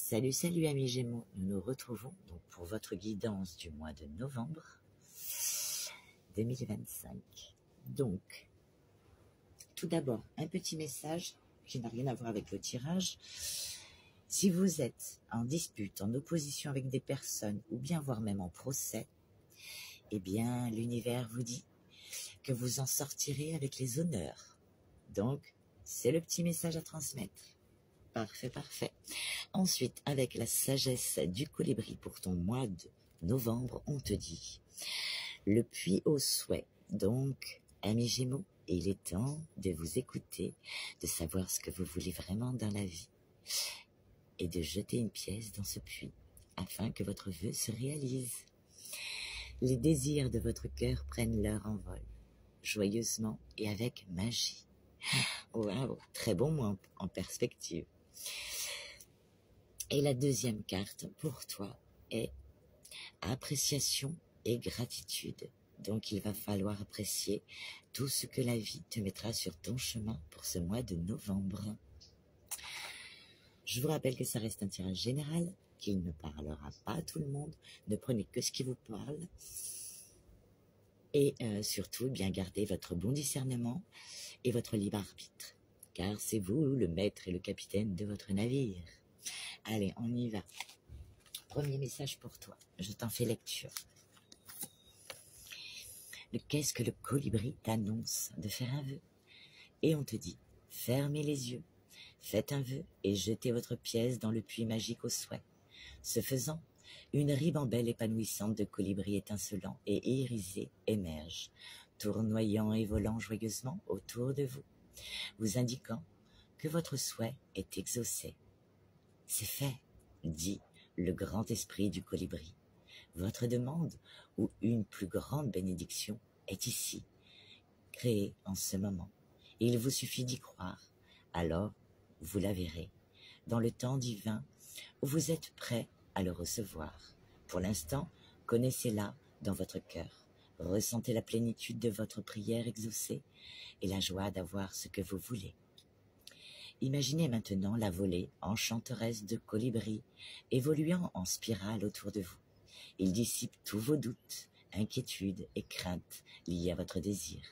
Salut, salut amis Gémeaux, nous nous retrouvons donc pour votre guidance du mois de novembre 2025. Donc, tout d'abord, un petit message qui n'a rien à voir avec le tirage. Si vous êtes en dispute, en opposition avec des personnes ou bien voire même en procès, eh bien l'univers vous dit que vous en sortirez avec les honneurs. Donc, c'est le petit message à transmettre. Parfait, parfait. Ensuite, avec la sagesse du colibri pour ton mois de novembre, on te dit le puits au souhait. Donc, amis Gémeaux, il est temps de vous écouter, de savoir ce que vous voulez vraiment dans la vie et de jeter une pièce dans ce puits afin que votre vœu se réalise. Les désirs de votre cœur prennent leur envol, joyeusement et avec magie. Waouh, très bon mois en perspective. Et la deuxième carte pour toi est appréciation et gratitude. Donc il va falloir apprécier tout ce que la vie te mettra sur ton chemin pour ce mois de novembre. Je vous rappelle que ça reste un tirage général, qu'il ne parlera pas à tout le monde. Ne prenez que ce qui vous parle. Et surtout, bien garder votre bon discernement et votre libre arbitre. Car c'est vous le maître et le capitaine de votre navire. Allez, on y va. Premier message pour toi. Je t'en fais lecture. Qu'est-ce que le colibri t'annonce de faire un vœu? Et on te dit, fermez les yeux, faites un vœu et jetez votre pièce dans le puits magique au souhait. Ce faisant, une ribambelle épanouissante de colibris étincelants et irisés émerge, tournoyant et volant joyeusement autour de vous, vous indiquant que votre souhait est exaucé. C'est fait, dit le grand esprit du colibri. Votre demande ou une plus grande bénédiction est ici, créée en ce moment. Il vous suffit d'y croire, alors vous la verrez, dans le temps divin où vous êtes prêt à le recevoir. Pour l'instant, connaissez-la dans votre cœur. Ressentez la plénitude de votre prière exaucée et la joie d'avoir ce que vous voulez. Imaginez maintenant la volée enchanteresse de colibris évoluant en spirale autour de vous. Il dissipe tous vos doutes, inquiétudes et craintes liées à votre désir,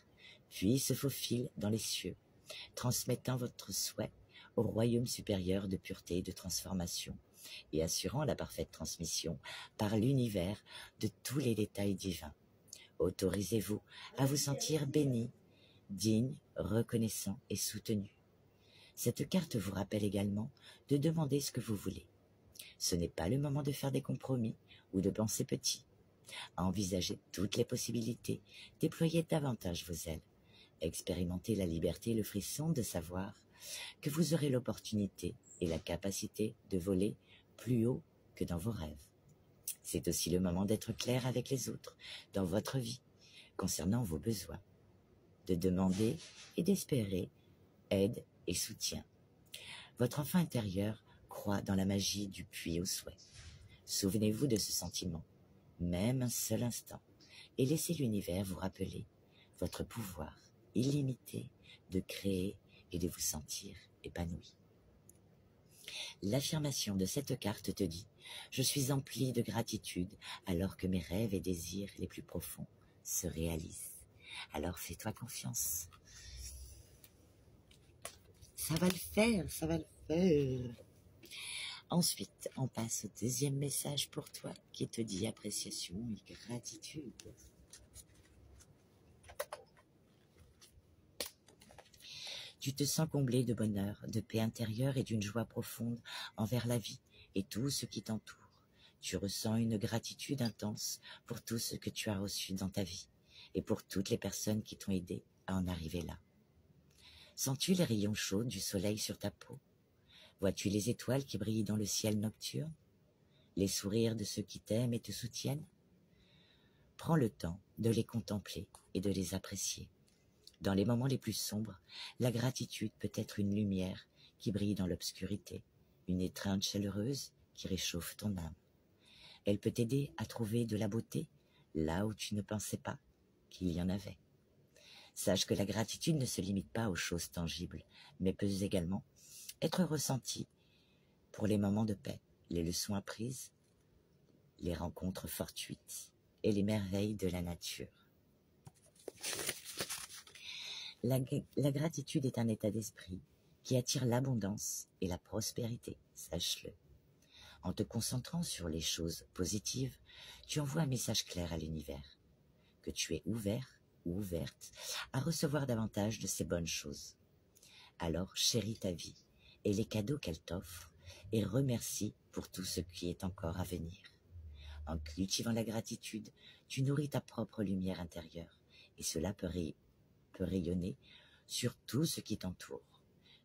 puis se faufile dans les cieux, transmettant votre souhait au royaume supérieur de pureté et de transformation, et assurant la parfaite transmission par l'univers de tous les détails divins. Autorisez-vous à vous sentir béni, digne, reconnaissant et soutenu. Cette carte vous rappelle également de demander ce que vous voulez. Ce n'est pas le moment de faire des compromis ou de penser petit. Envisagez toutes les possibilités, déployez davantage vos ailes. Expérimentez la liberté et le frisson de savoir que vous aurez l'opportunité et la capacité de voler plus haut que dans vos rêves. C'est aussi le moment d'être clair avec les autres dans votre vie, concernant vos besoins, de demander et d'espérer aide et soutien. Votre enfant intérieur croit dans la magie du puits au souhait. Souvenez-vous de ce sentiment, même un seul instant, et laissez l'univers vous rappeler votre pouvoir illimité de créer et de vous sentir épanoui. L'affirmation de cette carte te dit « Je suis empli de gratitude alors que mes rêves et désirs les plus profonds se réalisent. » Alors fais-toi confiance. Ça va le faire, ça va le faire. Ensuite, on passe au deuxième message pour toi qui te dit appréciation et gratitude. Tu te sens comblé de bonheur, de paix intérieure et d'une joie profonde envers la vie et tout ce qui t'entoure. Tu ressens une gratitude intense pour tout ce que tu as reçu dans ta vie et pour toutes les personnes qui t'ont aidé à en arriver là. Sens-tu les rayons chauds du soleil sur ta peau? Vois-tu les étoiles qui brillent dans le ciel nocturne? Les sourires de ceux qui t'aiment et te soutiennent? Prends le temps de les contempler et de les apprécier. Dans les moments les plus sombres, la gratitude peut être une lumière qui brille dans l'obscurité, une étreinte chaleureuse qui réchauffe ton âme. Elle peut t'aider à trouver de la beauté là où tu ne pensais pas qu'il y en avait. Sache que la gratitude ne se limite pas aux choses tangibles, mais peut également être ressentie pour les moments de paix, les leçons apprises, les rencontres fortuites et les merveilles de la nature. La gratitude est un état d'esprit qui attire l'abondance et la prospérité, sache-le. En te concentrant sur les choses positives, tu envoies un message clair à l'univers, que tu es ouvert ou ouverte à recevoir davantage de ces bonnes choses. Alors chéris ta vie et les cadeaux qu'elle t'offre et remercie pour tout ce qui est encore à venir. En cultivant la gratitude, tu nourris ta propre lumière intérieure et cela peut rayonner sur tout ce qui t'entoure.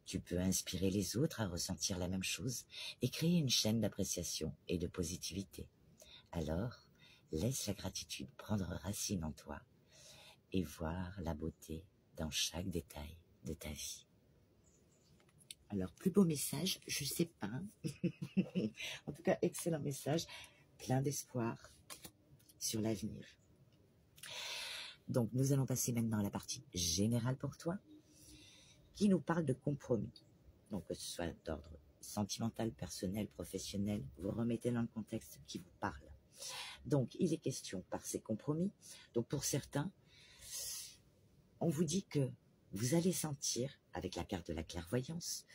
Tu peux inspirer les autres à ressentir la même chose et créer une chaîne d'appréciation et de positivité. Alors, laisse la gratitude prendre racine en toi et voir la beauté dans chaque détail de ta vie. Alors, plus beau message, je sais pas. En tout cas, excellent message, plein d'espoir sur l'avenir. Donc, nous allons passer maintenant à la partie générale pour toi, qui nous parle de compromis. Donc, que ce soit d'ordre sentimental, personnel, professionnel, vous remettez dans le contexte qui vous parle. Donc, il est question par ces compromis. Donc, pour certains, on vous dit que vous allez sentir, avec la carte de la clairvoyance,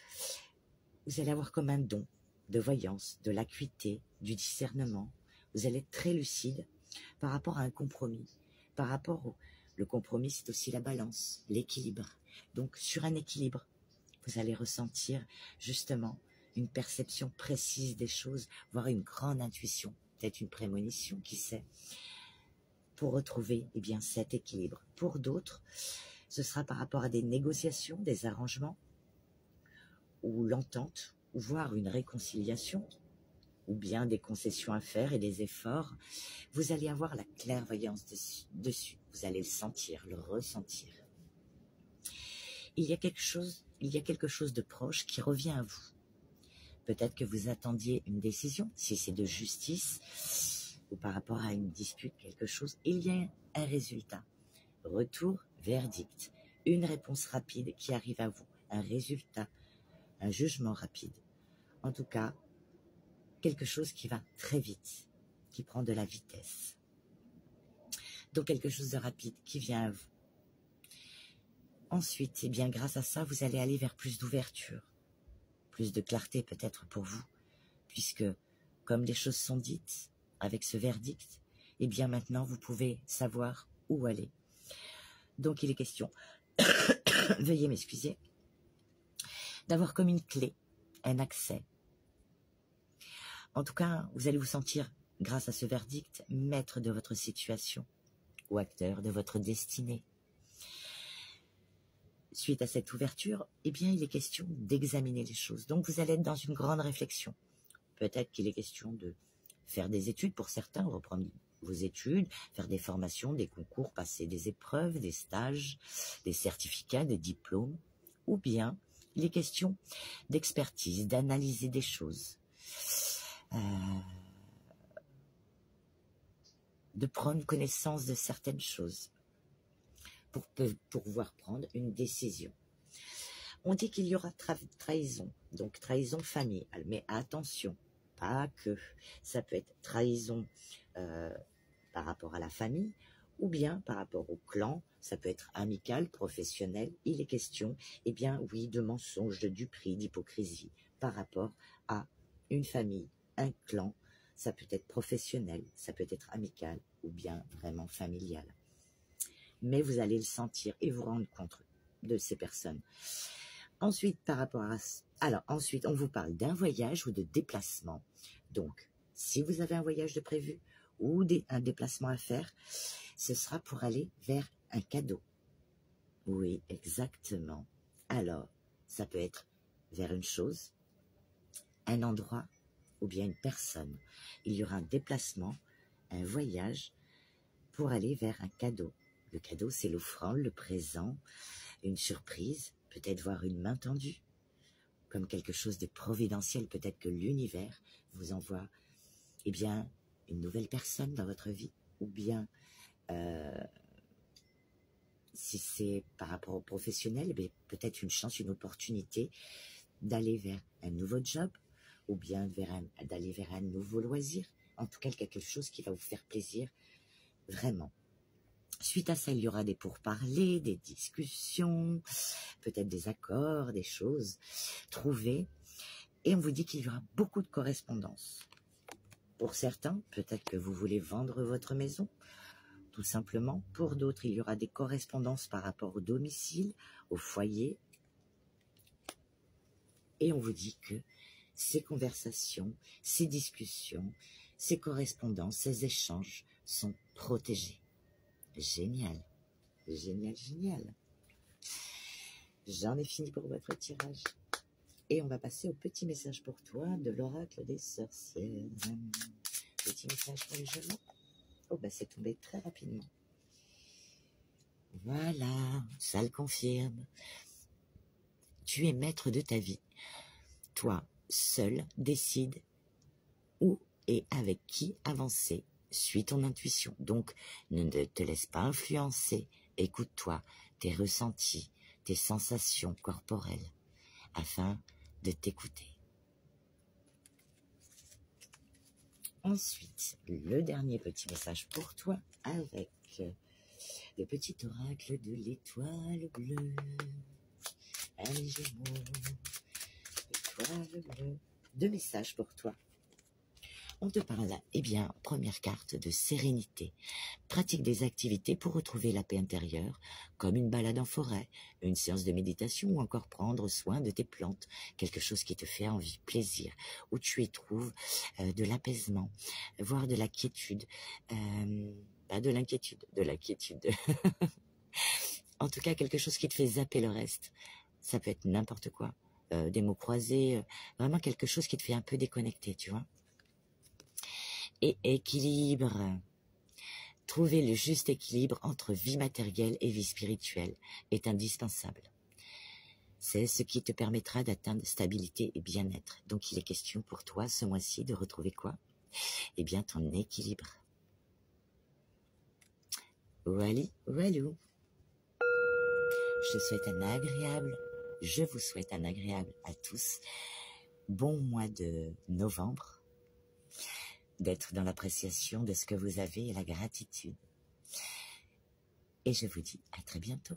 vous allez avoir comme un don de voyance, de l'acuité, du discernement. Vous allez être très lucide par rapport à un compromis. Par rapport au... Le compromis, c'est aussi la balance, l'équilibre. Donc, sur un équilibre, vous allez ressentir justement une perception précise des choses, voire une grande intuition, peut-être une prémonition, qui sait, pour retrouver cet équilibre. Pour d'autres, ce sera par rapport à des négociations, des arrangements, ou l'entente, ou voire une réconciliation, ou bien des concessions à faire et des efforts. Vous allez avoir la clairvoyance dessus. Vous allez le sentir, le ressentir. Il y a quelque chose de proche qui revient à vous. Peut-être que vous attendiez une décision, si c'est de justice, ou par rapport à une dispute, quelque chose. Il y a un résultat. Retour, verdict. Une réponse rapide qui arrive à vous. Un résultat, un jugement rapide. En tout cas, quelque chose qui va très vite, qui prend de la vitesse. Donc quelque chose de rapide qui vient à vous. Ensuite, grâce à ça, vous allez aller vers plus d'ouverture, plus de clarté peut-être pour vous, puisque comme les choses sont dites avec ce verdict, maintenant vous pouvez savoir où aller. Donc il est question, veuillez m'excuser, d'avoir comme une clé, un accès. En tout cas, vous allez vous sentir, grâce à ce verdict, maître de votre situation ou acteur de votre destinée. Suite à cette ouverture, il est question d'examiner les choses. Donc, vous allez être dans une grande réflexion. Peut-être qu'il est question de faire des études pour certains, reprendre vos études, faire des formations, des concours, passer des épreuves, des stages, des certificats, des diplômes. Ou bien, il est question d'expertise, d'analyser des choses. De prendre connaissance de certaines choses pour pouvoir prendre une décision. On dit qu'il y aura trahison, donc trahison familiale, mais attention, pas que. Ça peut être trahison par rapport à la famille, ou bien par rapport au clan, ça peut être amical, professionnel. Il est question, oui, de mensonges, de duperie, d'hypocrisie, par rapport à une famille, un clan. Ça peut être professionnel, ça peut être amical, ou bien vraiment familial. Mais vous allez le sentir et vous rendre compte de ces personnes. Ensuite, par rapport à... ensuite, on vous parle d'un voyage ou de déplacement. Donc, si vous avez un voyage de prévu ou un déplacement à faire, ce sera pour aller vers un cadeau. Oui, exactement. Alors, ça peut être vers une chose, un endroit ou bien une personne. Il y aura un déplacement, un voyage pour aller vers un cadeau. Le cadeau, c'est l'offrande, le présent, une surprise, peut-être voir une main tendue, comme quelque chose de providentiel. Peut-être que l'univers vous envoie une nouvelle personne dans votre vie, ou bien si c'est par rapport au professionnel, peut-être une chance, une opportunité d'aller vers un nouveau job, ou bien d'aller vers un nouveau loisir, en tout cas quelque chose qui va vous faire plaisir, vraiment. Suite à ça, il y aura des pourparlers, des discussions, peut-être des accords, des choses trouvées, et on vous dit qu'il y aura beaucoup de correspondances. Pour certains, peut-être que vous voulez vendre votre maison, tout simplement. Pour d'autres, il y aura des correspondances par rapport au domicile, au foyer. Et on vous dit que ces conversations, ces discussions, ces correspondances, ces échanges sont protégés. Génial, génial, génial. J'en ai fini pour votre tirage. Et on va passer au petit message pour toi de l'oracle des sorcières. Petit message pour les jeunes. Oh, bah c'est tombé très rapidement. Voilà, ça le confirme. Tu es maître de ta vie. Toi, seul, décide où et avec qui avancer. Suis ton intuition. Donc, ne te laisse pas influencer. Écoute-toi, tes ressentis, tes sensations corporelles, afin de t'écouter. Ensuite, le dernier petit message pour toi avec le petit oracle de l'étoile bleue. Allez, Gémeaux, étoile bleue. 2 messages pour toi. On te parle là, eh bien, première carte de sérénité. Pratique des activités pour retrouver la paix intérieure, comme une balade en forêt, une séance de méditation ou encore prendre soin de tes plantes, quelque chose qui te fait envie, plaisir, où tu y trouves de l'apaisement, voire de la quiétude, pas de l'inquiétude, de la quiétude. En tout cas, quelque chose qui te fait zapper le reste. Ça peut être n'importe quoi, des mots croisés, vraiment quelque chose qui te fait un peu déconnecter, tu vois. Et équilibre. Trouver le juste équilibre entre vie matérielle et vie spirituelle est indispensable. C'est ce qui te permettra d'atteindre stabilité et bien-être. Donc il est question pour toi ce mois-ci de retrouver quoi? Eh bien ton équilibre. Wally, walou. Je vous souhaite un agréable à tous. Bon mois de novembre. D'être dans l'appréciation de ce que vous avez et la gratitude. Et je vous dis à très bientôt.